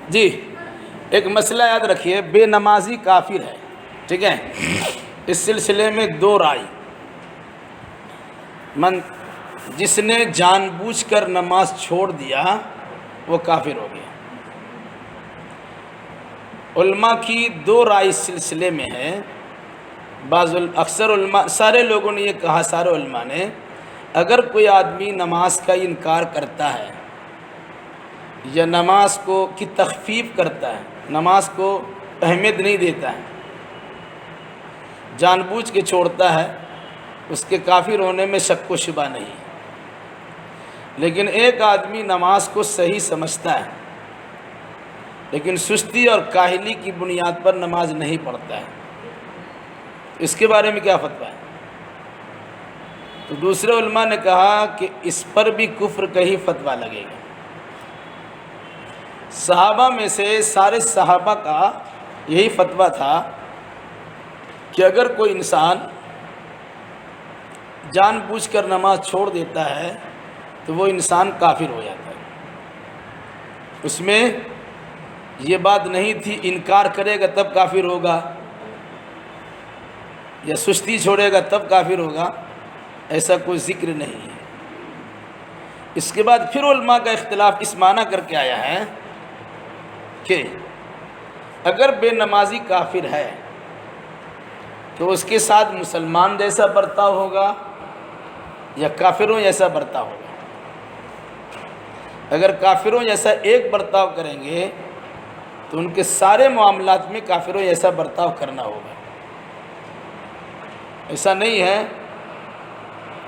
جی ایک مسئلہ یاد رکھیے، بے نمازی کافر ہے، ٹھیک ہے؟ اس سلسلے میں دو رائے، جس نے جان بوجھ کر نماز چھوڑ دیا وہ کافر ہو گیا۔ علماء کی دو رائے اس سلسلے میں ہے۔ اکثر علماء، سارے لوگوں نے یہ کہا، سارے علماء نے، اگر کوئی آدمی نماز کا انکار کرتا ہے یا نماز کی تخفیف کرتا ہے، نماز کو اہمیت نہیں دیتا ہے، جان بوجھ کے چھوڑتا ہے، اس کے کافر ہونے میں شک و شبہ نہیں۔ لیکن ایک آدمی نماز کو صحیح سمجھتا ہے لیکن سستی اور کاہلی کی بنیاد پر نماز نہیں پڑھتا ہے، اس کے بارے میں کیا فتویٰ ہے؟ تو دوسرے علماء نے کہا کہ اس پر بھی کفر کا ہی فتویٰ لگے گا۔ صحابہ میں سے سارے صحابہ کا یہی فتویٰ تھا کہ اگر کوئی انسان جان بوجھ کر نماز چھوڑ دیتا ہے تو وہ انسان کافر ہو جاتا ہے۔ اس میں یہ بات نہیں تھی انکار کرے گا تب کافر ہوگا یا سستی چھوڑے گا تب کافر ہوگا، ایسا کوئی ذکر نہیں ہے۔ اس کے بعد پھر علماء کا اختلاف اس معنی کر کے آیا ہے کہ اگر بے نمازی کافر ہے تو اس کے ساتھ مسلمان جیسا برتاؤ ہوگا یا کافروں جیسا برتاؤ ہوگا۔ اگر کافروں جیسا ایک برتاؤ کریں گے تو ان کے سارے معاملات میں کافروں جیسا برتاؤ کرنا ہوگا۔ ایسا نہیں ہے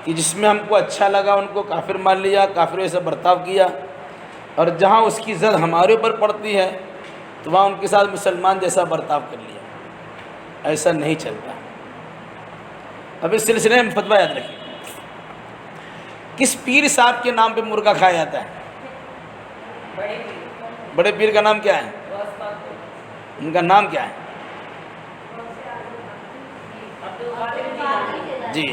کہ جس میں ہم کو اچھا لگا ان کو کافر مان لیا، کافروں جیسا برتاؤ کیا، اور جہاں اس کی زد ہمارے اوپر پڑتی ہے تو وہاں ان کے ساتھ مسلمان جیسا برتاؤ کر لیا۔ ایسا نہیں چلتا۔ اب اس سلسلے میں فتویٰ یاد رکھیے، کس پیر صاحب کے نام پہ مرغا کھایا جاتا ہے؟ بڑے پیر کا نام کیا ہے؟ ان کا نام کیا ہے؟ جی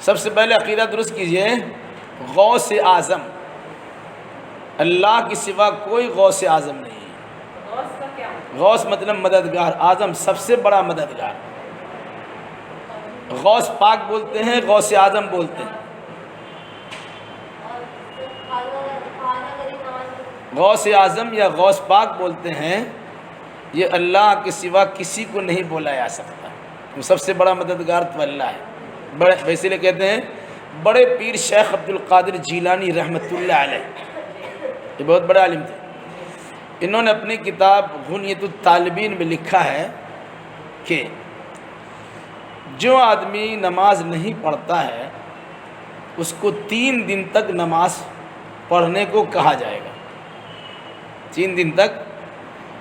سب سے پہلے عقیدہ درست کیجئے، غوث اعظم، اللہ کے سوا کوئی غوث اعظم نہیں ہے۔ غوث مطلب مددگار، اعظم سب سے بڑا مددگار۔ غوث پاک بولتے ہیں، غوث اعظم بولتے ہیں۔ غوث اعظم یا غوث پاک بولتے ہیں، یہ اللہ کے سوا کسی کو نہیں بولا جا سکتا۔ وہ سب سے بڑا مددگار تو اللہ ہے۔ ویسے لئے کہتے ہیں بڑے پیر شیخ عبد القادر جیلانی رحمۃ اللہ علیہ، یہ بہت بڑے عالم تھے۔ انہوں نے اپنی کتاب غنیۃ الطالبین میں لکھا ہے کہ جو آدمی نماز نہیں پڑھتا ہے اس کو 3 دن تک نماز پڑھنے کو کہا جائے گا۔ 3 دن تک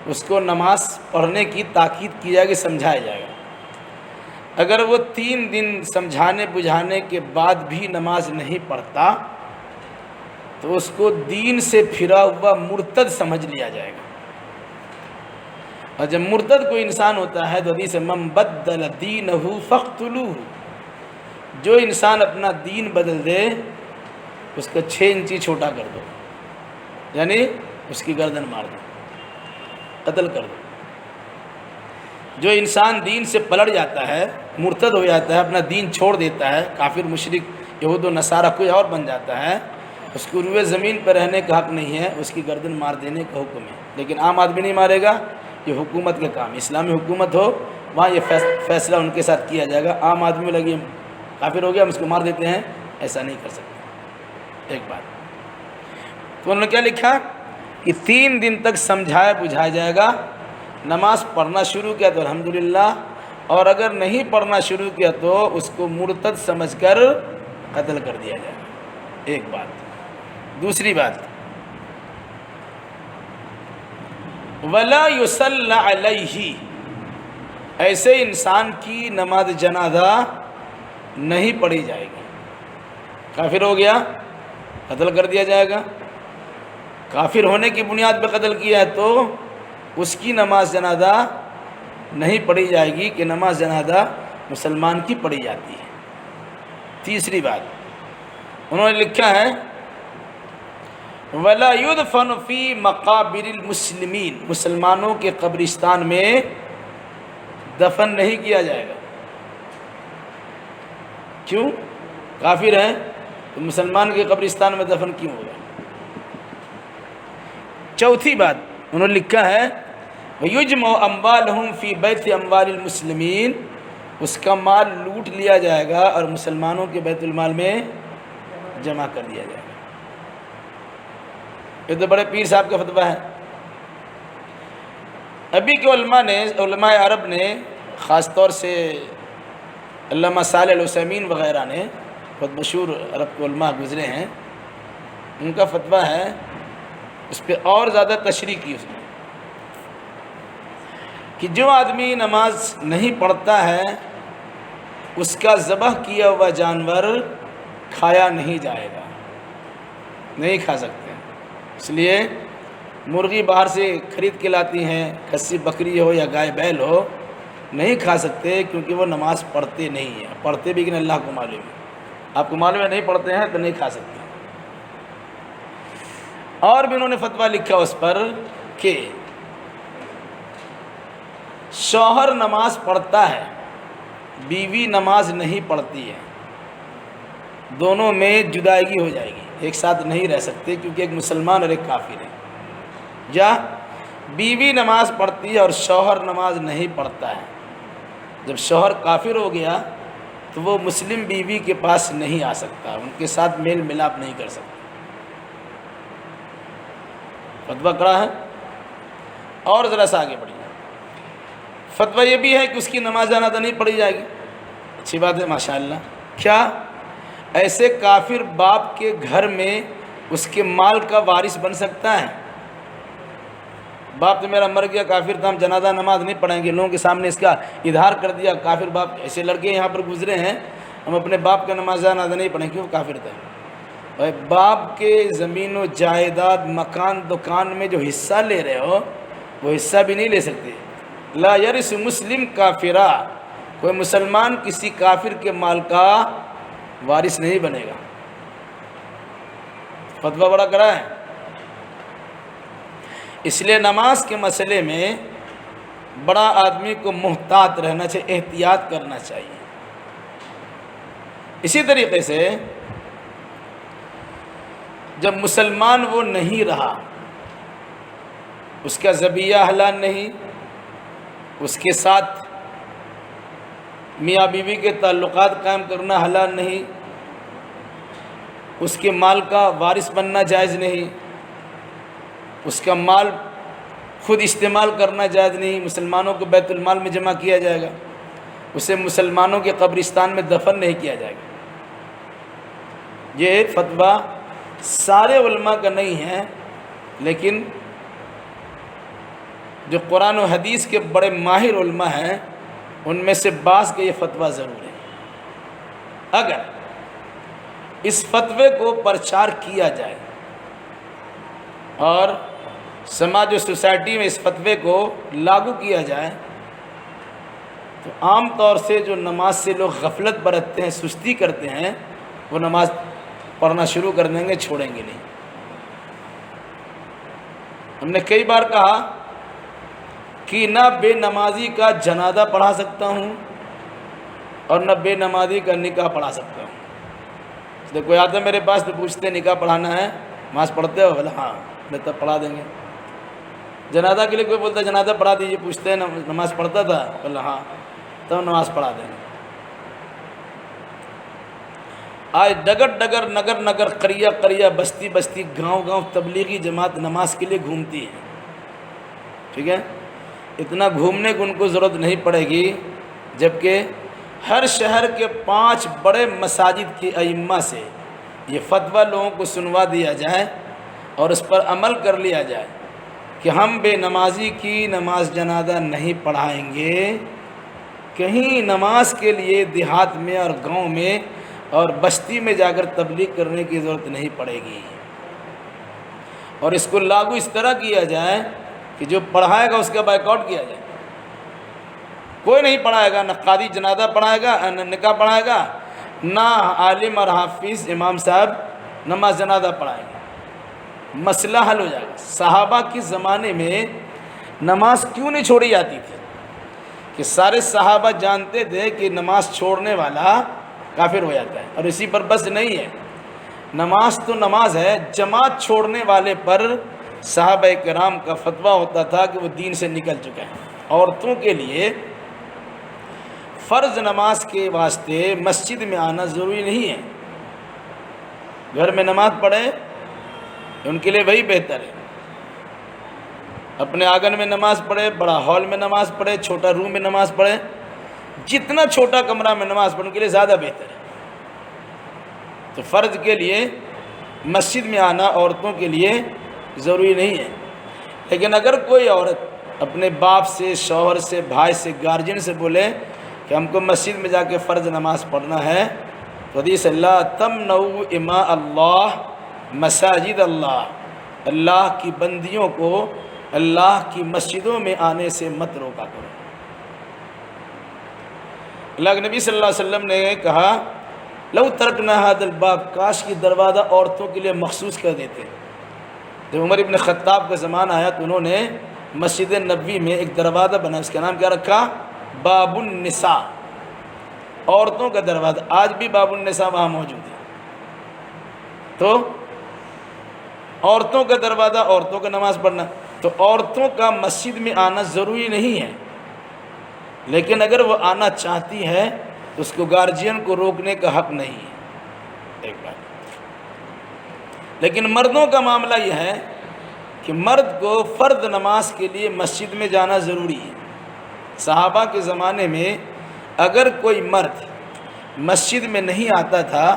اس کو نماز پڑھنے کی تاکید کی جائے گی، سمجھایا جائے گا۔ اگر وہ 3 دن سمجھانے بجھانے کے بعد بھی نماز نہیں پڑھتا تو اس کو دین سے پھرا ہوا مرتد سمجھ لیا جائے گا۔ اور جب مرتد کوئی انسان ہوتا ہے تو حدیث من بدل دینہ فاقتلوہ، جو انسان اپنا دین بدل دے اس کا 6 انچی چھوٹا کر دو، یعنی اس کی گردن مار دو، قتل کر دو۔ جو انسان دین سے پلٹ جاتا ہے، مرتد ہو جاتا ہے، اپنا دین چھوڑ دیتا ہے، کافر مشرک یہود و نصارہ کوئی اور بن جاتا ہے، اس کو روئے زمین پر رہنے کا حق نہیں ہے، اس کی گردن مار دینے کا حکم ہے۔ لیکن عام آدمی نہیں مارے گا، یہ حکومت کا کام، اسلامی حکومت ہو وہاں یہ فیصلہ ان کے ساتھ کیا جائے گا۔ عام آدمی لگے کافر ہو گیا ہم اس کو مار دیتے ہیں، ایسا نہیں کر سکتے۔ ایک بات تو انہوں نے کیا لکھا کہ 3 دن تک سمجھایا بجھایا جائے گا۔ نماز پڑھنا شروع کیا تو الحمدللہ، اور اگر نہیں پڑھنا شروع کیا تو اس کو مرتد سمجھ کر قتل کر دیا جائے گا۔ ایک بات۔ دوسری بات، وَلَا يُصَلَّ عَلَيْهِ، ایسے انسان کی نماز جنازہ نہیں پڑھی جائے گی۔ کافر ہو گیا، قتل کر دیا جائے گا۔ کافر ہونے کی بنیاد پہ قتل کیا ہے تو اس کی نماز جنازہ نہیں پڑھی جائے گی کہ نماز جنازہ مسلمان کی پڑھی جاتی ہے۔ تیسری بات انہوں نے لکھا ہے ولا یدفن فی مقابر المسلمین، مسلمانوں کے قبرستان میں دفن نہیں کیا جائے گا۔ کیوں؟ کافر ہیں تو مسلمان کے قبرستان میں دفن کیوں ہوگا؟ چوتھی بات انہوں نے لکھا ہے وَيُجْمَعُ أَمْوَالُهُمْ فِي بَيْتِ أَمْوَالِ الْمُسْلِمِينَ، اس کا مال لوٹ لیا جائے گا اور مسلمانوں کے بیت المال میں جمع کر دیا جائے گا۔ یہ تو بڑے پیر صاحب کا فتویٰ ہے۔ ابھی کے علماء عرب نے، خاص طور سے علامہ صالح العثیمین وغیرہ نے، بہت مشہور عرب کے علماء گزرے ہیں، ان کا فتویٰ ہے، اس پہ اور زیادہ تشریح کی اس نے، کہ جو آدمی نماز نہیں پڑھتا ہے اس کا ذبح کیا ہوا جانور کھایا نہیں جائے گا، نہیں کھا سکتے۔ اس لیے مرغی باہر سے خرید کے لاتی ہیں، کسی بکری ہو یا گائے بیل ہو، نہیں کھا سکتے کیونکہ وہ نماز پڑھتے نہیں ہیں۔ پڑھتے بھی کہ اللہ کو معلوم ہے، آپ کو معلوم ہے نہیں پڑھتے ہیں تو نہیں کھا سکتے۔ اور بھی انہوں نے فتویٰ لکھا اس پر کہ شوہر نماز پڑھتا ہے، بیوی نماز نہیں پڑھتی ہے، دونوں میں جدائیگی ہو جائے گی، ایک ساتھ نہیں رہ سکتے کیونکہ ایک مسلمان اور ایک کافر ہے۔ یا بیوی نماز پڑھتی ہے اور شوہر نماز نہیں پڑھتا ہے، جب شوہر کافر ہو گیا تو وہ مسلم بیوی کے پاس نہیں آ سکتا، ان کے ساتھ میل ملاپ نہیں کر سکتا۔ فتویٰ کڑا ہے۔ اور ذرا سا آگے بڑھیے، فتویٰ یہ بھی ہے کہ اس کی نماز جنازہ نہیں پڑھی جائے گی۔ اچھی بات ہے ماشاءاللہ۔ کیا ایسے کافر باپ کے گھر میں اس کے مال کا وارث بن سکتا ہے؟ باپ تو میرا مر گیا، کافر تھا، ہم جنازہ نماز نہیں پڑھیں گے، لوگوں کے سامنے اس کا اظہار کر دیا، کافر باپ۔ ایسے لڑکے یہاں پر گزرے ہیں، ہم اپنے باپ کا نماز جنازہ نہیں پڑھیں، کیوں؟ کافر تھا۔ بھائی باپ کے زمین و جائیداد، مکان دکان میں جو حصہ لے رہے ہو وہ حصہ بھی نہیں لے سکتے۔ لا یرث مسلم کافرا، کوئی مسلمان کسی کافر کے مال کا وارث نہیں بنے گا۔ فتویٰ بڑا کرا ہے۔ اس لیے نماز کے مسئلے میں بڑا آدمی کو محتاط رہنا چاہیے، احتیاط کرنا چاہیے۔ اسی طریقے سے جب مسلمان وہ نہیں رہا، اس کا ذبیحہ حلال نہیں، اس کے ساتھ میاں بیوی کے تعلقات قائم کرنا حلال نہیں، اس کے مال کا وارث بننا جائز نہیں، اس کا مال خود استعمال کرنا جائز نہیں، مسلمانوں کو بیت المال میں جمع کیا جائے گا، اسے مسلمانوں کے قبرستان میں دفن نہیں کیا جائے گا۔ یہ فتویٰ سارے علماء کا نہیں ہے، لیکن جو قرآن و حدیث کے بڑے ماہر علماء ہیں ان میں سے بعض کا یہ فتویٰ ضرور ہے۔ اگر اس فتوے کو پرچار کیا جائے اور سماج و سوسائٹی میں اس فتوے کو لاگو کیا جائے تو عام طور سے جو نماز سے لوگ غفلت برتتے ہیں، سستی کرتے ہیں، وہ نماز پڑھنا شروع کر دیں گے، چھوڑیں گے نہیں۔ ہم نے کئی بار کہا کہ نہ بے نمازی کا جنازہ پڑھا سکتا ہوں اور نہ بے نمازی کا نکاح پڑھا سکتا ہوں۔ اس لیے کوئی آتا ہے میرے پاس تو پوچھتے نکاح پڑھانا ہے، نماز پڑھتے ہو؟ بولے ہاں، بولے تب پڑھا دیں گے۔ جنازہ کے لیے کوئی بولتا ہے جنازہ پڑھا دیجیے، پوچھتے ہیں نماز پڑھتا تھا؟ بولے ہاں، تب نماز پڑھا دیں گے۔ آج ڈگر ڈگر، نگر نگر، قریہ قریہ، بستی بستی، گاؤں گاؤں تبلیغی جماعت نماز کے لیے گھومتی ہے، ٹھیک ہے؟ اتنا گھومنے کو ان کو ضرورت نہیں پڑے گی، جبکہ ہر شہر کے 5 بڑے مساجد کی ائمہ سے یہ فتویٰ لوگوں کو سنوا دیا جائے اور اس پر عمل کر لیا جائے کہ ہم بے نمازی کی نماز جنازہ نہیں پڑھائیں گے۔ کہیں نماز کے لیے دیہات میں اور گاؤں میں اور بستی میں جا کر تبلیغ کرنے کی ضرورت نہیں پڑے گی، اور اس کو لاگو اس طرح کیا جائے کہ جو پڑھائے گا اس کا بائیکاٹ کیا جائے۔ کوئی نہیں پڑھائے گا، نہ قاضی جنازہ پڑھائے گا، نہ نکاح پڑھائے گا، نہ عالم اور حافظ امام صاحب نماز جنازہ پڑھائیں گے۔ مسئلہ حل ہو جائے گا۔ صحابہ کے زمانے میں نماز کیوں نہیں چھوڑی جاتی تھی؟ کہ سارے صحابہ جانتے تھے کہ نماز چھوڑنے والا کافر ہو جاتا ہے، اور اسی پر بس نہیں ہے، نماز تو نماز ہے، جماعت چھوڑنے والے پر صحابہ کرام کا فتویٰ ہوتا تھا کہ وہ دین سے نکل چکے ہیں۔ عورتوں کے لیے فرض نماز کے واسطے مسجد میں آنا ضروری نہیں ہے، گھر میں نماز پڑھیں ان کے لیے وہی بہتر ہے۔ اپنے آنگن میں نماز پڑھے، بڑا ہال میں نماز پڑھے، چھوٹا روم میں نماز پڑھے، جتنا چھوٹا کمرہ میں نماز پڑھے ان کے لیے زیادہ بہتر ہے۔ تو فرض کے لیے مسجد میں آنا عورتوں کے لیے ضروری نہیں ہے، لیکن اگر کوئی عورت اپنے باپ سے، شوہر سے، بھائی سے، گارجین سے بولے کہ ہم کو مسجد میں جا کے فرض نماز پڑھنا ہے، تو حدیث اللہ تمنعوا اماء اللہ مساجد اللہ، اللہ کی بندیوں کو اللہ کی مسجدوں میں آنے سے مت روکا کرو۔ اللہ کے نبی صلی اللہ علیہ وسلم نے کہا لو ترکنا ھذا الباب، کاش کی دروازہ عورتوں کے لیے مخصوص کر دیتے۔ جب عمر ابن خطاب کا زمانہ آیا تو انہوں نے مسجد نبوی میں ایک دروازہ بنا، اس کا نام کیا رکھا؟ باب النساء، عورتوں کا دروازہ۔ آج بھی باب النساء وہاں موجود ہے۔ تو عورتوں کا دروازہ، عورتوں کا نماز پڑھنا، تو عورتوں کا مسجد میں آنا ضروری نہیں ہے، لیکن اگر وہ آنا چاہتی ہے تو اس کو گارجین کو روکنے کا حق نہیں ہے، ایک بات۔ لیکن مردوں کا معاملہ یہ ہے کہ مرد کو فرض نماز کے لیے مسجد میں جانا ضروری ہے۔ صحابہ کے زمانے میں اگر کوئی مرد مسجد میں نہیں آتا تھا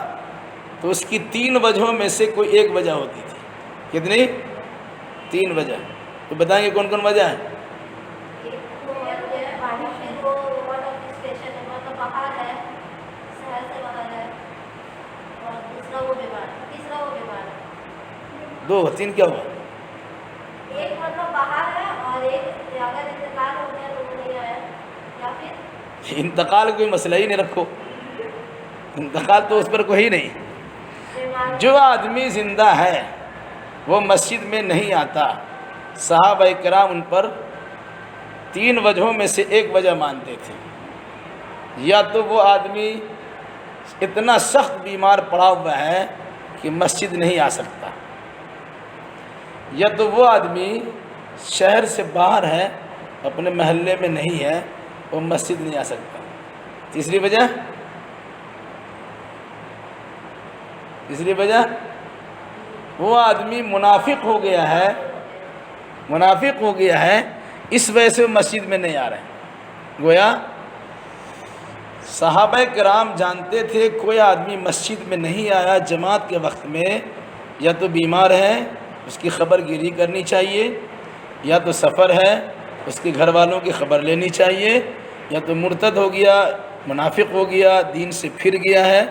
تو اس کی 3 وجہوں میں سے کوئی ایک وجہ ہوتی تھی۔ کتنی؟ 3 وجہ۔ تو بتائیں گے کون کون وجہ ہے؟ دو 3 کیا ہوا؟ ایک مطلب باہر ہے اور ایک اگر انتقال ہو گیا تو وہ نہیں آیا، یا پھر انتقال کوئی مسئلہ ہی نہیں رکھو، انتقال تو اس پر کوئی نہیں۔ جو آدمی زندہ ہے وہ مسجد میں نہیں آتا، صحابہ کرام ان پر 3 وجہوں میں سے ایک وجہ مانتے تھے۔ یا تو وہ آدمی اتنا سخت بیمار پڑا ہوا ہے کہ مسجد نہیں آ سکتا، یا تو وہ آدمی شہر سے باہر ہے، اپنے محلے میں نہیں ہے، وہ مسجد نہیں آ سکتا۔ تیسری وجہ وہ آدمی منافق ہو گیا ہے، اس وجہ سے وہ مسجد میں نہیں آ رہے ہیں۔ گویا صحابہ کرام جانتے تھے کوئی آدمی مسجد میں نہیں آیا جماعت کے وقت میں، یا تو بیمار ہے اس کی خبر گیری کرنی چاہیے، یا تو سفر ہے اس کے گھر والوں کی خبر لینی چاہیے، یا تو مرتد ہو گیا، منافق ہو گیا، دین سے پھر گیا ہے،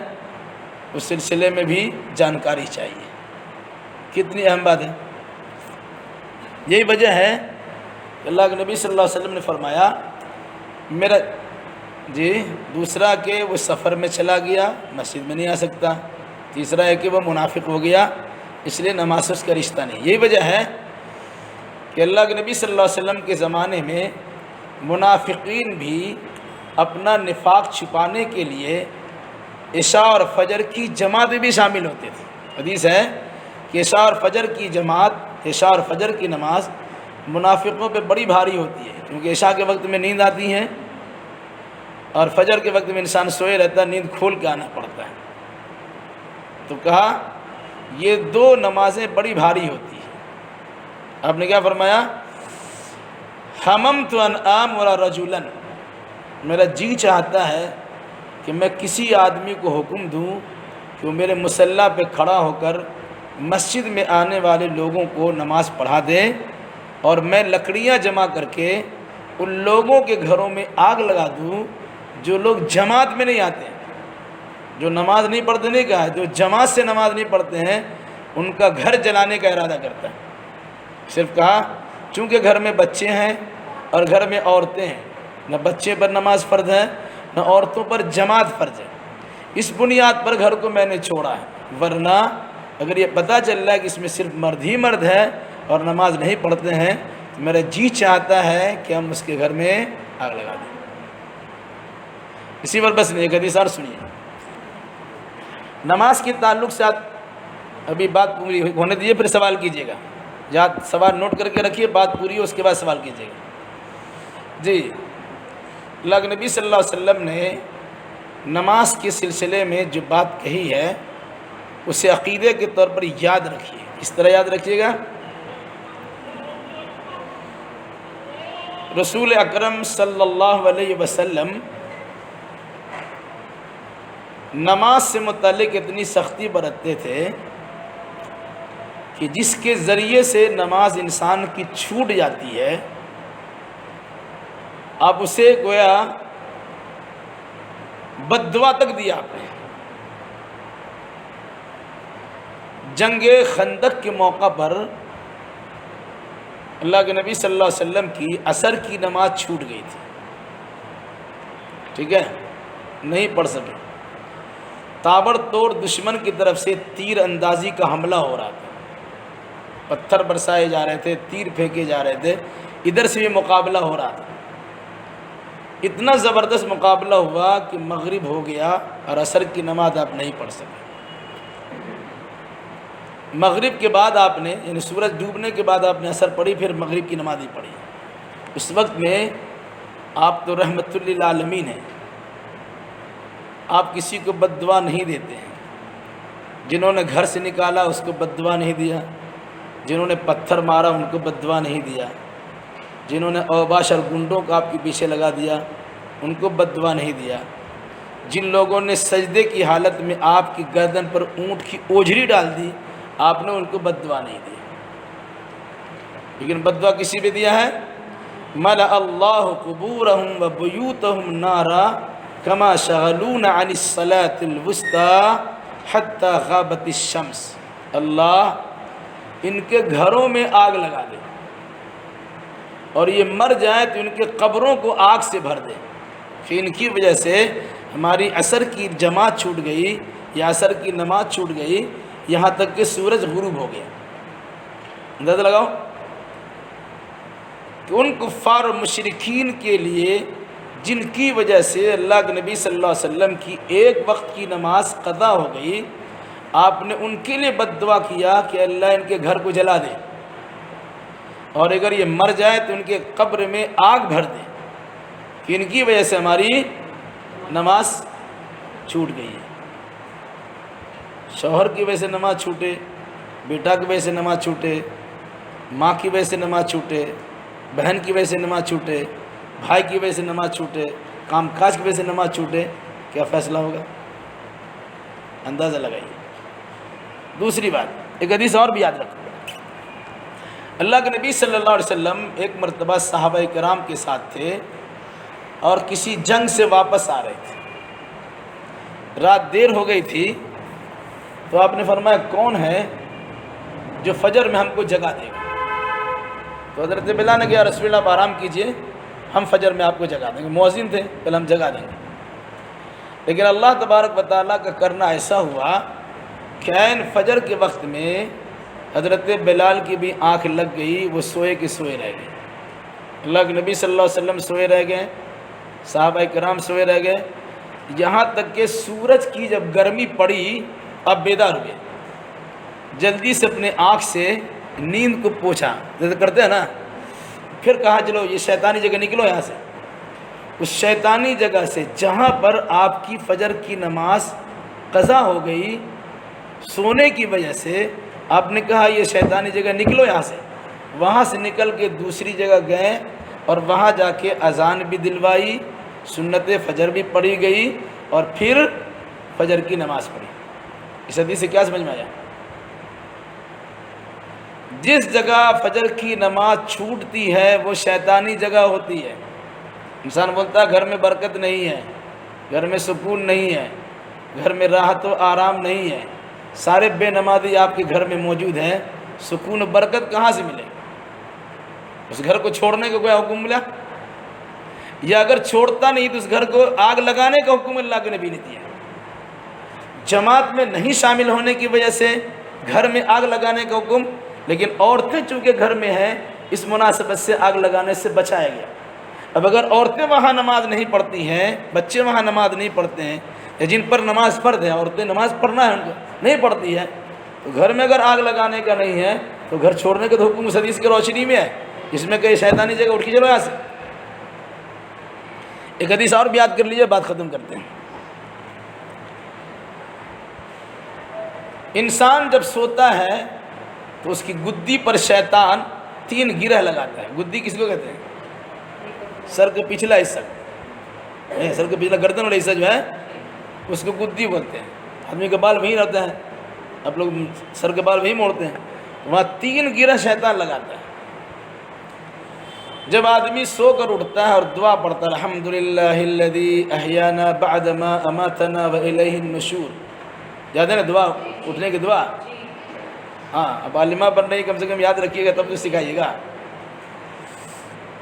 اس سلسلے میں بھی جانکاری چاہیے۔ کتنی اہم بات ہے۔ یہی وجہ ہے کہ اللہ کے نبی صلی اللہ علیہ وسلم نے فرمایا دوسرا کہ وہ سفر میں چلا گیا، مسجد میں نہیں آ سکتا، تیسرا ہے کہ وہ منافق ہو گیا، اس لیے نماز سے اس کا رشتہ نہیں۔ یہی وجہ ہے کہ اللہ کے نبی صلی اللہ علیہ وسلم کے زمانے میں منافقین بھی اپنا نفاق چھپانے کے لیے عشاء اور فجر کی جماعت بھی شامل ہوتے تھے۔ حدیث ہے کہ عشاء اور فجر کی جماعت، عشاء اور فجر کی نماز منافقوں پہ بڑی بھاری ہوتی ہے، کیونکہ عشاء کے وقت میں نیند آتی ہے اور فجر کے وقت میں انسان سوئے رہتا ہے، نیند کھول کے آنا پڑتا ہے۔ تو کہا یہ 2 نمازیں بڑی بھاری ہوتی ہیں۔ آپ نے کیا فرمایا؟ حممت ان آمر رجلا، میرا جی چاہتا ہے کہ میں کسی آدمی کو حکم دوں کہ وہ میرے مصلی پہ کھڑا ہو کر مسجد میں آنے والے لوگوں کو نماز پڑھا دے، اور میں لکڑیاں جمع کر کے ان لوگوں کے گھروں میں آگ لگا دوں جو لوگ جماعت میں نہیں آتے، جو نماز نہیں پڑھتے، نہیں کہا جو جماعت سے نماز نہیں پڑھتے ہیں، ان کا گھر جلانے کا ارادہ کرتا ہے۔ صرف کہا چونکہ گھر میں بچے ہیں اور گھر میں عورتیں ہیں، نہ بچے پر نماز فرض ہے نہ عورتوں پر جماعت فرض ہے، اس بنیاد پر گھر کو میں نے چھوڑا ہے، ورنہ اگر یہ پتہ چل رہا ہے کہ اس میں صرف مرد ہی مرد ہے اور نماز نہیں پڑھتے ہیں تو میرا جی چاہتا ہے کہ ہم اس کے گھر میں آگ لگا دیں۔ اسی پر بس نہیں، ایک حدیث اور سنیے، نماز کے تعلق سے ابھی بات پوری ہونے دیجیے پھر سوال کیجیے گا، یاد سوال نوٹ کر کے رکھیے، بات پوری ہو اس کے بعد سوال کیجیے گا۔ جی، اللہ کے نبی صلی اللہ علیہ وسلم نے نماز کے سلسلے میں جو بات کہی ہے اسے عقیدے کے طور پر یاد رکھیے، اس طرح یاد رکھیے گا۔ رسول اکرم صلی اللہ علیہ وسلم نماز سے متعلق اتنی سختی برتتے تھے کہ جس کے ذریعے سے نماز انسان کی چھوٹ جاتی ہے، آپ اسے گویا بد دعا تک دیا آپ نے۔ جنگ خندق کے موقع پر اللہ کے نبی صلی اللہ علیہ وسلم کی عصر کی نماز چھوٹ گئی تھی، ٹھیک ہے، نہیں پڑھ سکے، تابڑ توڑ دشمن کی طرف سے تیر اندازی کا حملہ ہو رہا تھا، پتھر برسائے جا رہے تھے، تیر پھینکے جا رہے تھے، ادھر سے بھی مقابلہ ہو رہا تھا۔ اتنا زبردست مقابلہ ہوا کہ مغرب ہو گیا اور عصر کی نماز آپ نہیں پڑھ سکے۔ مغرب کے بعد آپ نے، یعنی سورج ڈوبنے کے بعد آپ نے عصر پڑھی، پھر مغرب کی نماز ہی پڑھی۔ اس وقت میں آپ تو رحمت للعالمین ہیں، آپ کسی کو بد دعا نہیں دیتے ہیں، جنہوں نے گھر سے نکالا اس کو بد دعا نہیں دیا، جنہوں نے پتھر مارا ان کو بد دعا نہیں دیا، جنہوں نے اوباش اور گنڈوں کو آپ کے پیچھے لگا دیا ان کو بد دعا نہیں دیا، جن لوگوں نے سجدے کی حالت میں آپ کی گردن پر اونٹ کی اوجھری ڈال دی آپ نے ان کو بد دعا نہیں دیا، لیکن بد دعا کسی پہ دیا ہے؟ ملأ اللہ قبورہم و بیوتہم نارا کما شغلونا عن الصلاة الوسطى حتی غابت الشمس، اللہ ان کے گھروں میں آگ لگا دے اور یہ مر جائیں تو ان کے قبروں کو آگ سے بھر دے، کہ ان کی وجہ سے ہماری عصر کی جماعت چھوٹ گئی یا عصر کی نماز چھوٹ گئی، یہاں تک کہ سورج غروب ہو گیا۔ اندازہ لگاؤ کہ ان کفار و مشرکین کے لیے جن کی وجہ سے اللہ کے نبی صلی اللہ علیہ وسلم کی ایک وقت کی نماز قضا ہو گئی، آپ نے ان کے لیے بد دعا کیا کہ اللہ ان کے گھر کو جلا دے اور اگر یہ مر جائے تو ان کے قبر میں آگ بھر دے، کہ ان کی وجہ سے ہماری نماز چھوٹ گئی ہے۔ شوہر کی وجہ سے نماز چھوٹے، بیٹا کی وجہ سے نماز چھوٹے، ماں کی وجہ سے نماز چھوٹے، بہن کی وجہ سے نماز چھوٹے، بھائی کی وجہ سے نماز چھوٹے، کام کاج کی وجہ سے نماز چھوٹے، کیا فیصلہ ہوگا؟ اندازہ لگائیے۔ دوسری بات، ایک حدیث اور بھی یاد رکھو، اللہ کے نبی صلی اللہ علیہ وسلم ایک مرتبہ صحابہ کرام کے ساتھ تھے اور کسی جنگ سے واپس آ رہے تھے، رات دیر ہو گئی تھی، تو آپ نے فرمایا کون ہے جو فجر میں ہم کو جگا دے گا؟ تو حضرت بلال نے کہا رسول اللہ آپ آرام کیجئے، ہم فجر میں آپ کو جگا دیں گے، مؤذن تھے، پہلے ہم جگا دیں گے۔ لیکن اللہ تبارک و تعالیٰ کا کرنا ایسا ہوا کہ عین فجر کے وقت میں حضرت بلال کی بھی آنکھ لگ گئی، وہ سوئے کے سوئے رہ گئے، اللہ کے نبی صلی اللہ علیہ وسلم سوئے رہ گئے، صحابہ کرام سوئے رہ گئے، یہاں تک کہ سورج کی جب گرمی پڑی اب بیدار ہوئے، جلدی سے اپنے آنکھ سے نیند کو پوچھا، جیسے کرتے ہیں نا، پھر کہا چلو یہ شیطانی جگہ نکلو یہاں سے، اس شیطانی جگہ سے جہاں پر آپ کی فجر کی نماز قضا ہو گئی سونے کی وجہ سے، آپ نے کہا یہ شیطانی جگہ نکلو یہاں سے، وہاں سے نکل کے دوسری جگہ گئے اور وہاں جا کے اذان بھی دلوائی، سنت فجر بھی پڑھی گئی اور پھر فجر کی نماز پڑھی۔ اس حدیث سے کیا سمجھ میں آیا؟ جس جگہ فجر کی نماز چھوٹتی ہے وہ شیطانی جگہ ہوتی ہے۔ انسان بولتا ہے گھر میں برکت نہیں ہے، گھر میں سکون نہیں ہے، گھر میں راحت و آرام نہیں ہے، سارے بے نمازی آپ کے گھر میں موجود ہیں، سکون و برکت کہاں سے ملے؟ اس گھر کو چھوڑنے کا کوئی حکم ملا؟ یا اگر چھوڑتا نہیں تو اس گھر کو آگ لگانے کا حکم اللہ کے نبی نے دیا۔ جماعت میں نہیں شامل ہونے کی وجہ سے گھر میں آگ لگانے کا حکم، لیکن عورتیں چونکہ گھر میں ہیں اس مناسبت سے آگ لگانے سے بچایا گیا۔ اب اگر عورتیں وہاں نماز نہیں پڑھتی ہیں، بچے وہاں نماز نہیں پڑھتے ہیں، یا جن پر نماز فرض ہے، عورتیں نماز پڑھنا ہے ان کو نہیں پڑھتی ہے، تو گھر میں اگر آگ لگانے کا نہیں ہے تو گھر چھوڑنے کا تو حکم اس حدیث کی روشنی میں ہے، جس میں کئی شیطانی جگہ اٹھ کے چلو یہاں سے۔ ایک حدیث اور بھی یاد کر لیجیے، بات ختم کرتے ہیں۔ انسان جب سوتا ہے تو اس کی گدی پر شیطان 3 گرہ لگاتا ہے۔ گدی کس کو کہتے ہیں؟ سر کا پچھلا حصہ، سر کا پچھلا گردن والا حصہ جو ہے اس کو گدی بولتے ہیں۔ آدمی کا بال وہیں رہتا ہے، آپ لوگ سر کے بال وہیں موڑتے ہیں، وہاں 3 گرہ شیطان لگاتا ہے۔ جب آدمی سو کر اٹھتا ہے اور دعا پڑھتا ہے الحمدللہ الذی احیانا بعد ما اماتنا والیہ النشور، یاد ہے نا دعا اٹھنے کی دعا؟ ہاں، اب عالمہ بن رہی، کم سے کم یاد رکھیے گا تب تو سکھائیے گا۔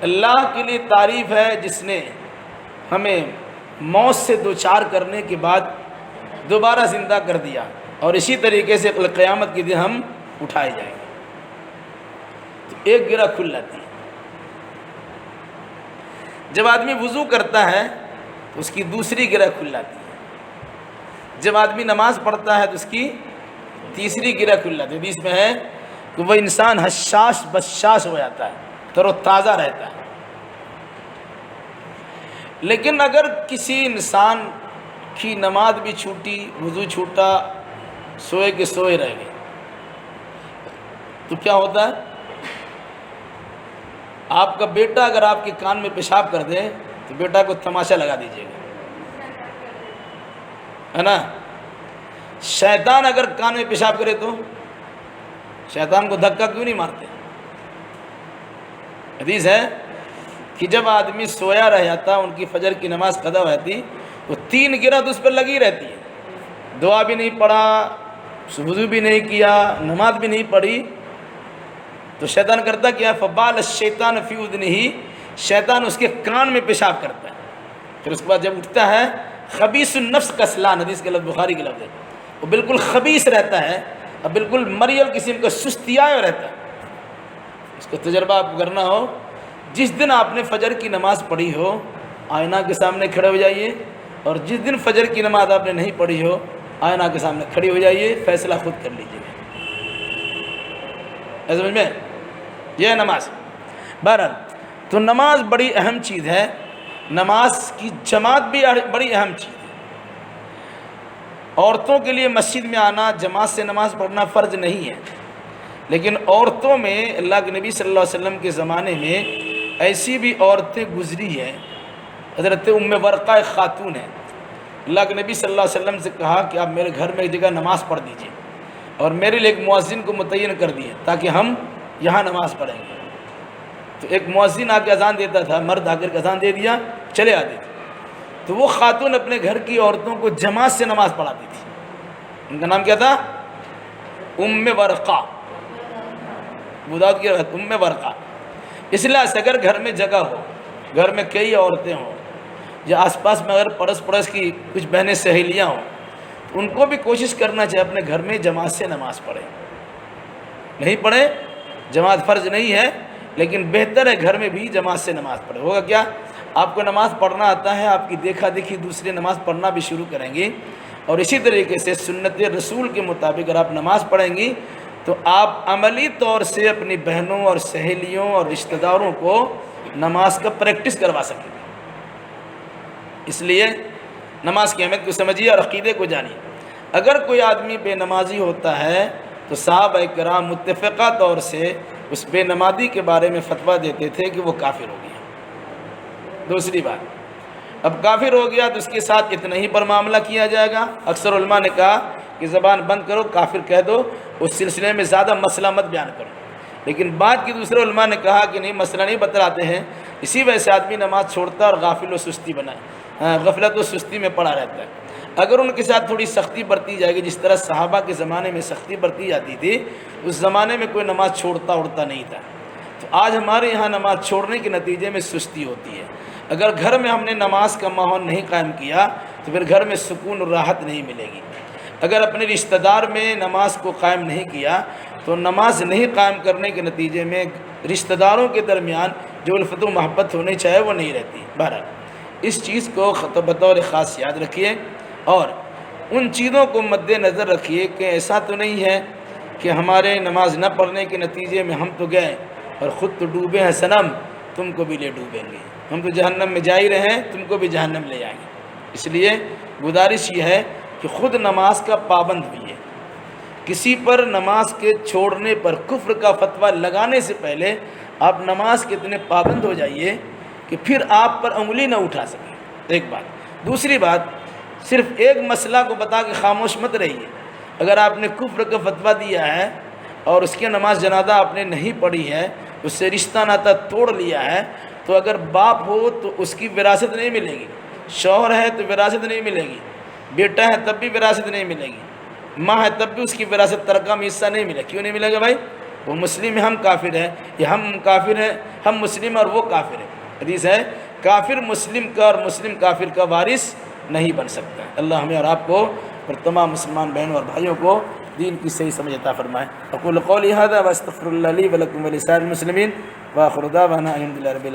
اللہ کے لیے تعریف ہے جس نے ہمیں موت سے دوچار کرنے کے بعد دوبارہ زندہ کر دیا، اور اسی طریقے سے قیامت کے دن ہم اٹھائے جائیں گے۔ تو ایک گرہ کھل جاتی ہے۔ جب آدمی وضو کرتا ہے تو اس کی دوسری گرہ کھل جاتی ہے۔ جب آدمی نماز پڑھتا ہے تو اس کی تیسری گرہ کھل جاتی ہے۔ حدیث میں ہے کہ وہ انسان حشاش بشاش ہو جاتا ہے، تر و تازہ رہتا ہے۔ لیکن اگر کسی انسان کی نماز بھی چھوٹی، وضو چھوٹا، سوئے کے سوئے رہ گئے، تو کیا ہوتا ہے؟ آپ کا بیٹا اگر آپ کے کان میں پیشاب کر دے تو بیٹا کو تماشا لگا دیجیے گا، ہے نا؟ شیطان اگر کان میں پیشاب کرے تو شیطان کو دھکا کیوں نہیں مارتے؟ حدیث ہے کہ جب آدمی سویا رہ جاتا، ان کی فجر کی نماز قضا ہو جاتی، وہ 3 گرہ تو اس پر لگی رہتی ہے۔ دعا بھی نہیں پڑھا، وضو بھی نہیں کیا، نماز بھی نہیں پڑھی، تو شیطان کرتا کیا؟ فبال الشیطان فی اذنہ، شیطان اس کے کان میں پیشاب کرتا ہے۔ پھر اس کے بعد جب اٹھتا ہے، خبیث النفس کسلان، حدیث کے لفظ بخاری کے لفظ ہے، وہ بالکل خبیث رہتا ہے اور بالکل مریل قسم کا سستیایا رہتا ہے۔ اس کا تجربہ آپ کو کرنا ہو، جس دن آپ نے فجر کی نماز پڑھی ہو آئینہ کے سامنے کھڑے ہو جائیے، اور جس دن فجر کی نماز آپ نے نہیں پڑھی ہو آئینہ کے سامنے کھڑی ہو جائیے، فیصلہ خود کر لیجیے۔ ایسا سمجھ میں؟ یہ ہے نماز۔ بہرحال تو نماز بڑی اہم چیز ہے، نماز کی جماعت بھی بڑی اہم چیز ہے۔ عورتوں کے لیے مسجد میں آنا، جماعت سے نماز پڑھنا فرض نہیں ہے، لیکن عورتوں میں اللہ کے نبی صلی اللہ علیہ وسلم کے زمانے میں ایسی بھی عورتیں گزری ہیں۔ حضرت ام ورقہ ایک خاتون ہے، اللہ کے نبی صلی اللہ علیہ وسلم سے کہا کہ آپ میرے گھر میں ایک جگہ نماز پڑھ دیجئے، اور میرے لیے ایک مؤذن کو متعین کر دیے تاکہ ہم یہاں نماز پڑھیں گے۔ تو ایک مؤذن آ کے اذان دیتا تھا، مرد آ کر اذان دے دیا چلے آتے تھے، تو وہ خاتون اپنے گھر کی عورتوں کو جماعت سے نماز پڑھاتی تھی۔ ان کا نام کیا تھا؟ ام ورقہ، ابو داؤد کی روایت ام ورقہ۔ اس لیے سے اگر گھر میں جگہ ہو، گھر میں کئی عورتیں ہوں، یا آس پاس میں اگر پڑوس پڑوس کی کچھ بہنیں سہیلیاں ہوں، تو ان کو بھی کوشش کرنا چاہیے اپنے گھر میں جماعت سے نماز پڑھیں۔ نہیں پڑھے، جماعت فرض نہیں ہے، لیکن بہتر ہے گھر میں بھی جماعت سے نماز پڑھے۔ ہوگا کیا؟ آپ کو نماز پڑھنا آتا ہے، آپ کی دیکھا دیکھی دوسرے نماز پڑھنا بھی شروع کریں گے، اور اسی طریقے سے سنت رسول کے مطابق اگر آپ نماز پڑھیں گی تو آپ عملی طور سے اپنی بہنوں اور سہیلیوں اور رشتہ داروں کو نماز کا پریکٹس کروا سکیں گے۔ اس لیے نماز کی اہمیت کو سمجھیے اور عقیدے کو جانیے۔ اگر کوئی آدمی بے نمازی ہوتا ہے تو صحابہ کرام متفقہ طور سے اس بے نمازی کے بارے میں فتویٰ دیتے تھے کہ وہ کافر ہو گیا۔ دوسری بات، اب کافر ہو گیا تو اس کے ساتھ اتنا ہی پر معاملہ کیا جائے گا۔ اکثر علماء نے کہا کہ زبان بند کرو، کافر کہہ دو، اس سلسلے میں زیادہ مسئلہ مت بیان کرو۔ لیکن بات کی دوسرے علماء نے کہا کہ نہیں، مسئلہ نہیں بتلاتے ہیں، اسی وجہ سے آدمی نماز چھوڑتا ہے اور غفلت و سستی میں پڑا رہتا ہے۔ اگر ان کے ساتھ تھوڑی سختی برتی جائے گی، جس طرح صحابہ کے زمانے میں سختی برتی جاتی تھی، اس زمانے میں کوئی نماز چھوڑتا اڑتا نہیں تھا۔ تو آج ہمارے یہاں نماز چھوڑنے کے نتیجے میں سستی ہوتی ہے۔ اگر گھر میں ہم نے نماز کا ماحول نہیں قائم کیا تو پھر گھر میں سکون اور راحت نہیں ملے گی۔ اگر اپنے رشتہ دار میں نماز کو قائم نہیں کیا تو نماز نہیں قائم کرنے کے نتیجے میں رشتہ داروں کے درمیان جو الفت و محبت ہونی چاہے وہ نہیں رہتی۔ بہرحال اس چیز کو بطور خاص یاد رکھیے، اور ان چیزوں کو مد نظر رکھیے کہ ایسا تو نہیں ہے کہ ہمارے نماز نہ پڑھنے کے نتیجے میں ہم تو گئے اور خود تو ڈوبے ہیں صنم، تم کو بھی لے ڈوبیں گے، ہم تو جہنم میں جا ہی رہے ہیں، تم کو بھی جہنم لے جائیں گے۔ اس لیے گزارش یہ ہے کہ خود نماز کا پابند ہوئیے۔ کسی پر نماز کے چھوڑنے پر کفر کا فتویٰ لگانے سے پہلے آپ نماز کے اتنے پابند ہو جائیے کہ پھر آپ پر انگلی نہ اٹھا سکیں، ایک بات۔ دوسری بات، صرف ایک مسئلہ کو بتا کے خاموش مت رہیے۔ اگر آپ نے کفر کا فتویٰ دیا ہے اور اس کی نماز جنازہ آپ نے نہیں پڑھی ہے، اس سے رشتہ ناتا توڑ لیا ہے، تو اگر باپ ہو تو اس کی وراثت نہیں ملے گی، شوہر ہے تو وراثت نہیں ملے گی، بیٹا ہے تب بھی وراثت نہیں ملے گی، ماں ہے تب بھی اس کی وراثت ترکہ میں حصہ نہیں ملے۔ کیوں نہیں ملے گا بھائی؟ وہ مسلم ہے، ہم کافر ہیں، یا ہم کافر ہیں، ہم مسلم اور وہ کافر ہیں۔ حدیث ہے کافر مسلم کا اور مسلم کافر کا وارث نہیں بن سکتا۔ اللہ ہمیں اور آپ کو اور تمام مسلمان بہنوں اور بھائیوں کو دین کی صحیح سمجھ عطا فرمائے۔ اقول قولی ھذا واستغفر اللہ لی ولکم ولسائر المسلمین، وآخر دعوانا الحمد للہ رب العالمین۔